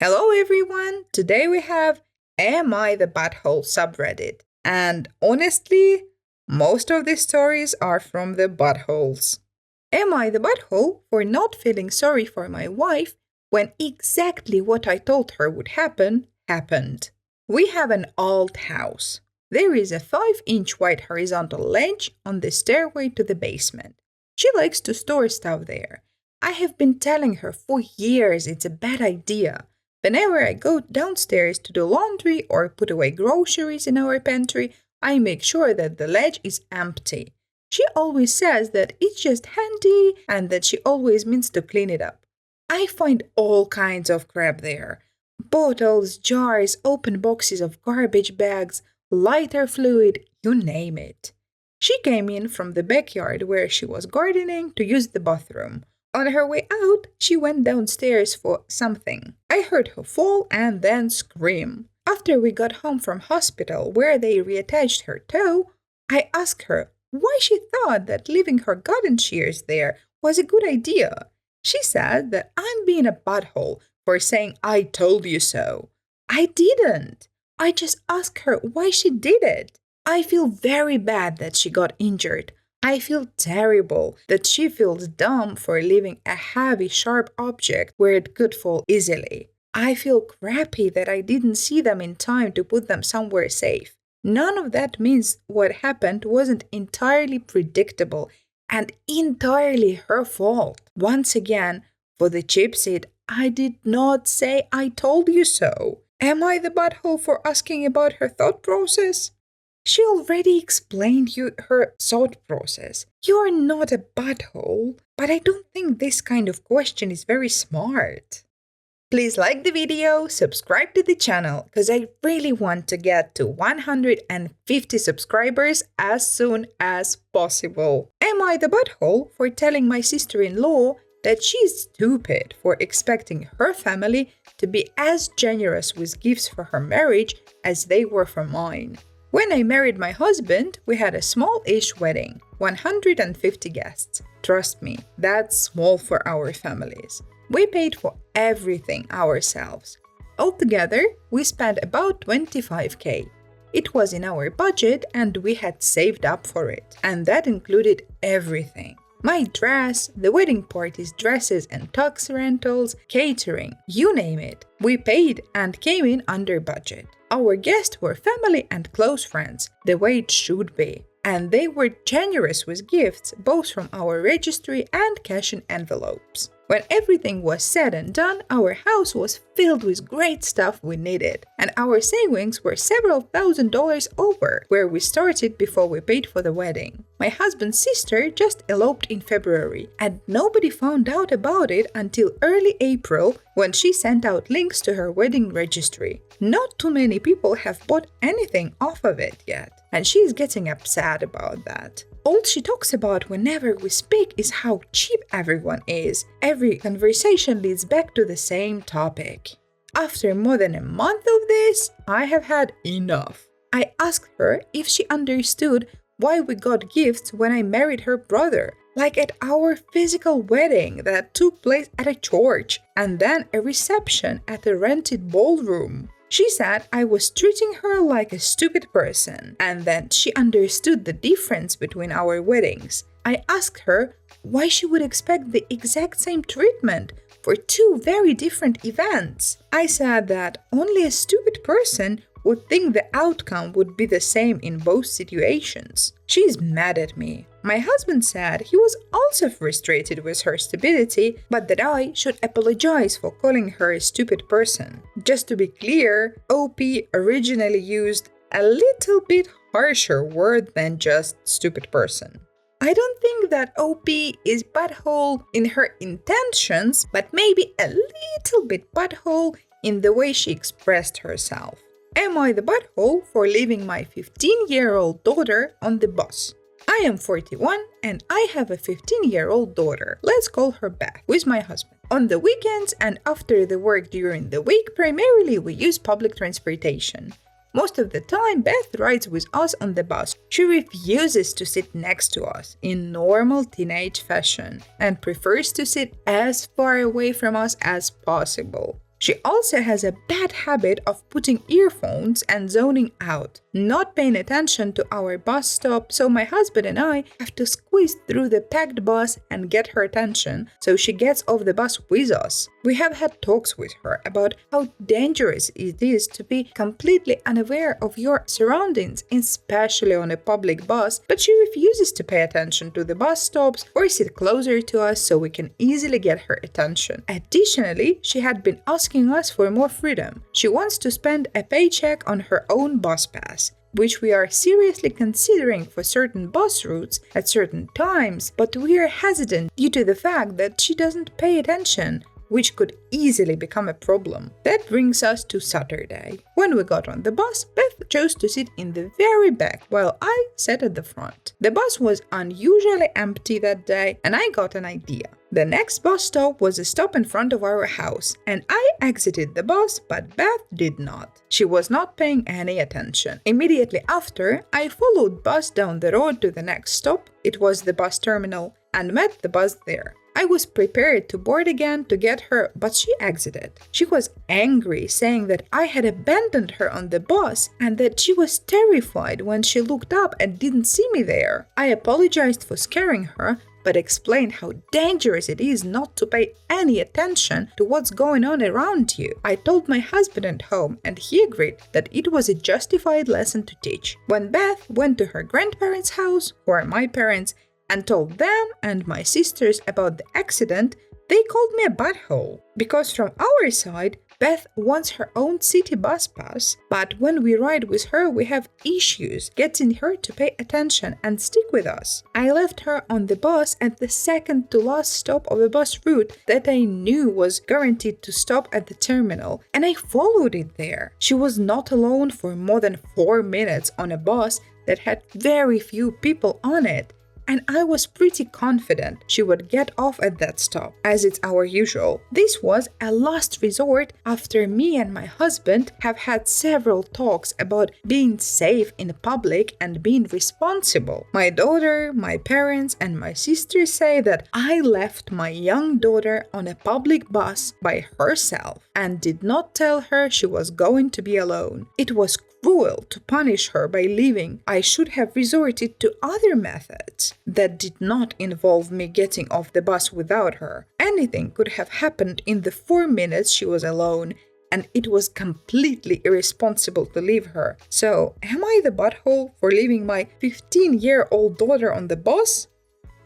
Hello everyone! Today we have Am I the Butthole subreddit. And honestly, most of the stories are from the buttholes. Am I the butthole for not feeling sorry for my wife when exactly what I told her would happen happened? We have an old house. There is a 5-inch wide horizontal ledge on the stairway to the basement. She likes to store stuff there. I have been telling her for years it's a bad idea. Whenever I go downstairs to do laundry or put away groceries in our pantry, I make sure that the ledge is empty. She always says that it's just handy and that she always means to clean it up. I find all kinds of crap there. Bottles, jars, open boxes of garbage bags, lighter fluid, you name it. She came in from the backyard where she was gardening to use the bathroom. On her way out, she went downstairs for something. I heard her fall and then scream. After we got home from hospital where they reattached her toe, I asked her why she thought that leaving her garden shears there was a good idea. She said that I'm being a butthole for saying I told you so. I didn't. I just asked her why she did it. I feel very bad that she got injured. I feel terrible that she feels dumb for leaving a heavy, sharp object where it could fall easily. I feel crappy that I didn't see them in time to put them somewhere safe. None of that means what happened wasn't entirely predictable and entirely her fault. Once again, for the cheap seat, I did not say I told you so. Am I the butthole for asking about her thought process? She already explained her thought process. You're not a butthole, but I don't think this kind of question is very smart. Please like the video, subscribe to the channel, because I really want to get to 150 subscribers as soon as possible. Am I the butthole for telling my sister-in-law that she's stupid for expecting her family to be as generous with gifts for her marriage as they were for mine? When I married my husband, we had a small-ish wedding, 150 guests. Trust me, that's small for our families. We paid for everything ourselves. Altogether, we spent about 25K. It was in our budget and we had saved up for it, and that included everything. My dress, the wedding party's dresses and tux rentals, catering, you name it. We paid and came in under budget. Our guests were family and close friends, the way it should be. And they were generous with gifts, both from our registry and cash in envelopes. When everything was said and done, our house was filled with great stuff we needed, and our savings were several $1,000s over where we started before we paid for the wedding. My husband's sister just eloped in February, and nobody found out about it until early April when she sent out links to her wedding registry. Not too many people have bought anything off of it yet, and she's getting upset about that. All she talks about whenever we speak is how cheap everyone is. Every conversation leads back to the same topic. After more than a month of this, I have had enough. I asked her if she understood why we got gifts when I married her brother, like at our physical wedding that took place at a church, and then a reception at a rented ballroom. She said I was treating her like a stupid person, and then she understood the difference between our weddings. I asked her why she would expect the exact same treatment for two very different events. I said that only a stupid person would think the outcome would be the same in both situations. She's mad at me. My husband said he was also frustrated with her stupidity, but that I should apologize for calling her a stupid person. Just to be clear, OP originally used a little bit harsher word than just stupid person. I don't think that OP is butthole in her intentions, but maybe a little bit butthole in the way she expressed herself. Am I the butthole for leaving my 15-year-old daughter on the bus? I am 41 and I have a 15-year-old daughter. Let's call her Beth, with my husband. On the weekends and after the work during the week, primarily we use public transportation. Most of the time, Beth rides with us on the bus. She refuses to sit next to us in normal teenage fashion and prefers to sit as far away from us as possible. She also has a bad habit of putting earphones and zoning out, not paying attention to our bus stop, so my husband and I have to squeeze through the packed bus and get her attention so she gets off the bus with us. We have had talks with her about how dangerous it is to be completely unaware of your surroundings, especially on a public bus, but she refuses to pay attention to the bus stops or sit closer to us so we can easily get her attention. Additionally, she had been asking us for more freedom. She wants to spend a paycheck on her own bus pass, which we are seriously considering for certain bus routes at certain times, but we are hesitant due to the fact that she doesn't pay attention, which could easily become a problem. That brings us to Saturday. When we got on the bus, Beth chose to sit in the very back while I sat at the front. The bus was unusually empty that day, and I got an idea. The next bus stop was a stop in front of our house, and I exited the bus, but Beth did not. She was not paying any attention. Immediately after, I followed Bus down the road to the next stop. It was the bus terminal, and met the bus there. I was prepared to board again to get her, but she exited. She was angry, saying that I had abandoned her on the bus and that she was terrified when she looked up and didn't see me there. I apologized for scaring her, but explained how dangerous it is not to pay any attention to what's going on around you. I told my husband at home, and he agreed that it was a justified lesson to teach. When Beth went to her grandparents' house, or my parents, and told them and my sisters about the accident, they called me a butthole. Because from our side, Beth wants her own city bus pass, but when we ride with her, we have issues getting her to pay attention and stick with us. I left her on the bus at the second to last stop of a bus route that I knew was guaranteed to stop at the terminal, and I followed it there. She was not alone for more than 4 minutes on a bus that had very few people on it, and I was pretty confident she would get off at that stop, as it's our usual. This was a last resort after me and my husband have had several talks about being safe in public and being responsible. My daughter, my parents, and my sister say that I left my young daughter on a public bus by herself and did not tell her she was going to be alone. It was cruel to punish her by leaving. I should have resorted to other methods that did not involve me getting off the bus without her. Anything could have happened in the 4 minutes she was alone, and it was completely irresponsible to leave her. So, am I the butthole for leaving my 15-year-old daughter on the bus?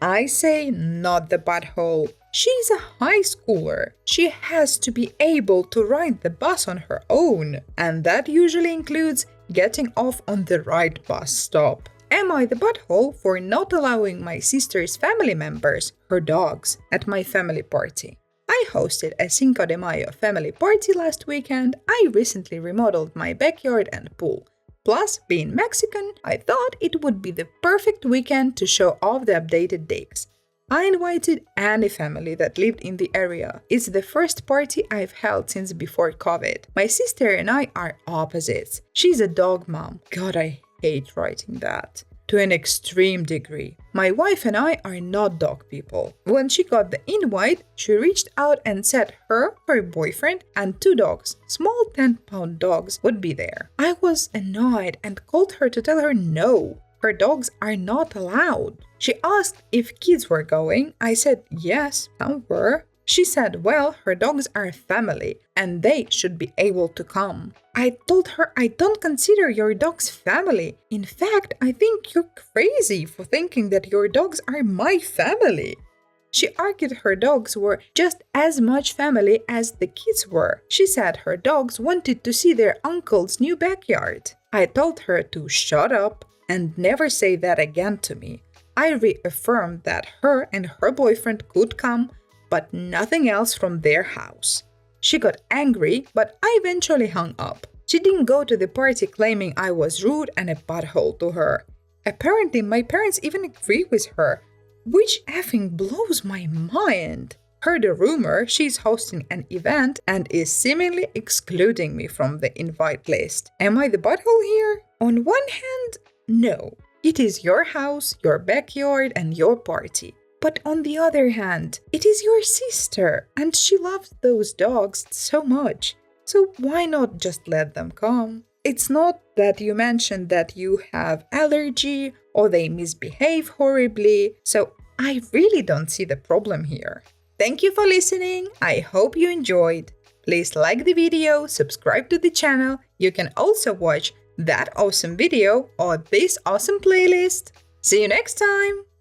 I say not the butthole. She's a high schooler. She has to be able to ride the bus on her own, and that usually includes getting off on the right bus stop. Am I the butthole for not allowing my sister's family members, her dogs, at my family party? I hosted a Cinco de Mayo family party last weekend. I recently remodeled my backyard and pool. Plus, being Mexican, I thought it would be the perfect weekend to show off the updated digs. I invited any family that lived in the area. It's the first party I've held since before COVID. My sister and I are opposites. She's a dog mom. God, I hate writing that. To an extreme degree. My wife and I are not dog people. When she got the invite, she reached out and said her boyfriend, and 2 dogs, small 10-pound dogs, would be there. I was annoyed and called her to tell her no. Her dogs are not allowed. She asked if kids were going. I said yes, some were. She said, well, her dogs are family and they should be able to come. I told her I don't consider your dogs family. In fact, I think you're crazy for thinking that your dogs are my family. She argued her dogs were just as much family as the kids were. She said her dogs wanted to see their uncle's new backyard. I told her to shut up and never say that again to me. I reaffirmed that her and her boyfriend could come, but nothing else from their house. She got angry, but I eventually hung up. She didn't go to the party claiming I was rude and a butthole to her. Apparently, my parents even agree with her, which effing blows my mind. Heard a rumor she's hosting an event and is seemingly excluding me from the invite list. Am I the butthole here? On one hand, no. It is your house, your backyard, and your party. But on the other hand, it is your sister, and she loves those dogs so much. So why not just let them come? It's not that you mentioned that you have allergy or they misbehave horribly, so I really don't see the problem here. Thank you for listening. I hope you enjoyed. Please like the video, subscribe to the channel. You can also watch that awesome video or this awesome playlist. See you next time!